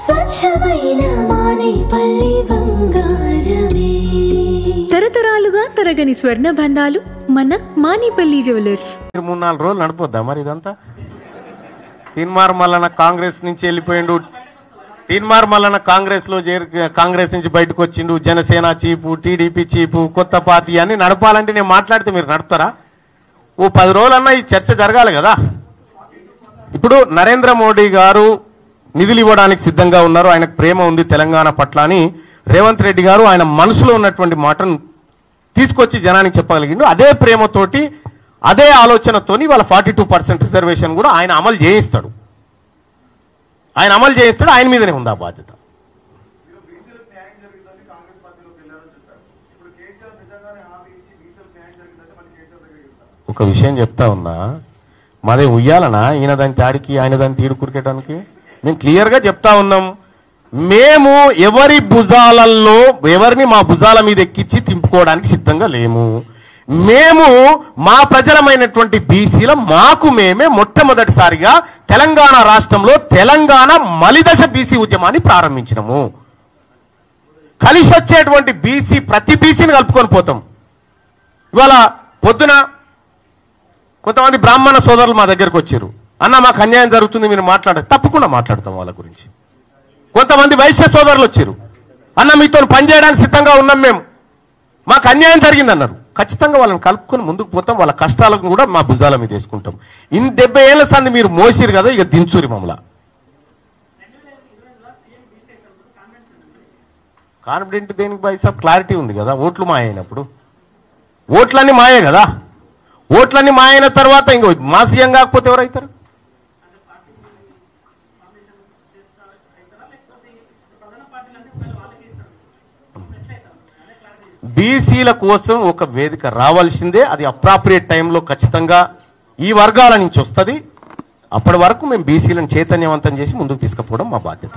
స్వచ్ఛమైన మానేపల్లి బంగారమే. తరతరాలుగా తరగని స్వర్ణ బంధాలు మన మానేపల్లి జ్యువెలర్స్. 3-4 రోజులు నడిపోద్దా మరి ఇదంతా? తీన్మార్ మల్లన్న కాంగ్రెస్ నుంచి వెళ్ళిపోయిండు, తీన్మార్ మల్లన్న కాంగ్రెస్ నుంచి బయటకు వచ్చిండు, జనసేన చీపు, టీడీపీ చీపు, కొత్త పార్టీ అని నడపాలంటే నేను మాట్లాడితే మీరు నడుపుతారా? ఓ 10 రోజులన్నా ఈ చర్చ జరగాలి కదా. ఇప్పుడు నరేంద్ర మోడీ గారు నిధులు ఇవ్వడానికి సిద్ధంగా ఉన్నారు, ఆయనకు ప్రేమ ఉంది తెలంగాణ పట్ల అని రేవంత్ రెడ్డి గారు ఆయన మనసులో ఉన్నటువంటి మాటను తీసుకొచ్చి జనానికి చెప్పగలిగిండు. అదే ప్రేమతోటి అదే ఆలోచనతోని వాళ్ళ 42% రిజర్వేషన్ కూడా ఆయన అమలు చేయిస్తాడు. ఆయన మీదనే ఉంది ఆ బాధ్యత. ఒక విషయం చెప్తా ఉన్నా, మాదే ఉయ్యాలనా ఈయన దాని తాడికి ఆయన దాని తీడు కురికేయడానికి? మేము క్లియర్గా చెప్తా ఉన్నాం, మేము ఎవరిని మా భుజాల మీద ఎక్కించి తింపుకోవడానికి సిద్ధంగా లేము. మేము మా ప్రజలమైనటువంటి బీసీల మాకు మేమే మొట్టమొదటిసారిగా తెలంగాణ రాష్ట్రంలో తెలంగాణ మలిదశ బీసీ ఉద్యమాన్ని ప్రారంభించినము. కలిసి వచ్చేటువంటి బీసీ ప్రతి బీసీని కలుపుకొని పోతాం. ఇవాళ పొద్దున కొంతమంది బ్రాహ్మణ సోదరులు మా దగ్గరకు వచ్చారు, అన్న మాకు అన్యాయం జరుగుతుంది మీరు తప్పకుండా మాట్లాడతాం వాళ్ళ గురించి. కొంతమంది వైశ్య సోదరులు వచ్చారు, అన్న మీతో పనిచేయడానికి సిద్ధంగా ఉన్నాం, మేము మాకు అన్యాయం జరిగింది అన్నారు. ఖచ్చితంగా వాళ్ళని కలుపుకొని ముందుకు పోతాం, వాళ్ళ కష్టాలను కూడా మా భుజాల మీద వేసుకుంటాం. 70 ఏళ్ల సంది మీరు మోసిరు కదా, ఇక దించూరి మమ్మల్ని. కాన్ఫిడెంట్ దేనికి బైసాబ్? క్లారిటీ ఉంది కదా, ఓట్లు మాయ అయినప్పుడు. ఓట్లన్నీ మాయే కదా, ఓట్లన్నీ మాయ అయిన తర్వాత ఇంకో మా సీఎం కాకపోతే ఎవరైతారు? బీసీల కోసం ఒక వేదిక రావాల్సిందే, అది అప్రాప్రియేట్ టైంలో ఖచ్చితంగా ఈ వర్గాల నుంచి వస్తుంది. అప్పటి వరకు మేము బీసీలను చైతన్యవంతం చేసి ముందుకు తీసుకుపోవడం మా బాధ్యత.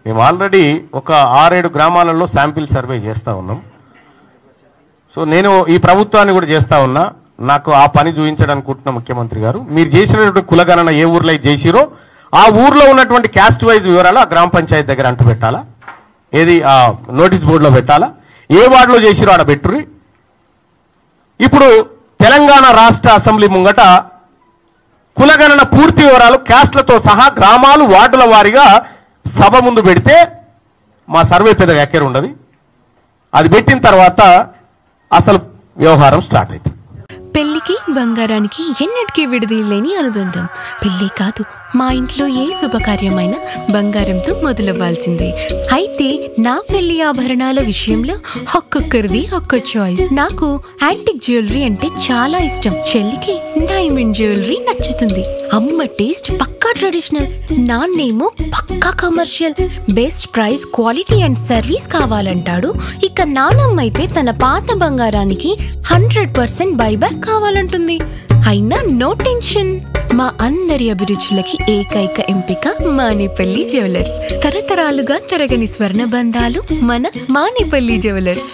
మేము ఆల్రెడీ ఒక 6-7 గ్రామాలలో శాంపిల్ సర్వే చేస్తా ఉన్నాం. సో నేను ఈ ప్రభుత్వాన్ని కూడా చేస్తా ఉన్నా, నాకు ఆ పని చూపించడానికి ముఖ్యమంత్రి గారు మీరు చేసినటువంటి కులగణన ఏ ఊర్లో చేసిరో ఆ ఊర్లో ఉన్నటువంటి క్యాస్ట్ వైజ్ వివరాలు ఆ గ్రామ పంచాయతీ దగ్గర అంటూ పెట్టాలా, ఏది ఆ నోటీస్ బోర్డులో పెట్టాలా, ఏ వార్డులో చేసిరో ఆడ పెట్టుర్రి. ఇప్పుడు తెలంగాణ రాష్ట్ర అసెంబ్లీ ముంగట కులగణన పూర్తి వివరాలు క్యాస్ట్లతో సహా గ్రామాలు వార్డుల వారీగా సభ ముందు పెడితే మా సర్వే పెద్దగా ఎక్కర ఉండదు. అది పెట్టిన తర్వాత అసలు వ్యవహారం స్టార్ట్ అవుతుంది. పెళ్లికి బంగారానికి ఎన్నటికీ విడదీయలేని అనుబంధం. పెళ్లి కాదు, మా ఇంట్లో ఏ శుభకార్యమైన బంగారంతో మొదలవ్వాల్సిందే. అయితే నా పెళ్లి ఆభరణాల విషయంలో ఒక్కొక్కరిది ఒక్క చాయిస్. నాకు యాంటిక్ జ్యువెలరీ అంటే చాలా ఇష్టం. చెల్లికి డైమండ్ జ్యువెలరీ నచ్చుతుంది. అమ్మ టేస్ట్ పక్కా ట్రెడిషనల్, నాన్నేమో పక్కా commercial. Best price, quality and service కావాలంటాడు. ఇక నానమ్మ అయితే తన పాత బంగారానికి 100% బైబ్యాక్ కావాలంటుంది. అయినా నో టెన్షన్, మా అందరి అభిరుచులకి ఏకైక ఎంపిక మానేపల్లి జ్యువెలర్స్. తరతరాలుగా తరగని స్వర్ణ బంధాలు మన మానేపల్లి జ్యువెలర్స్.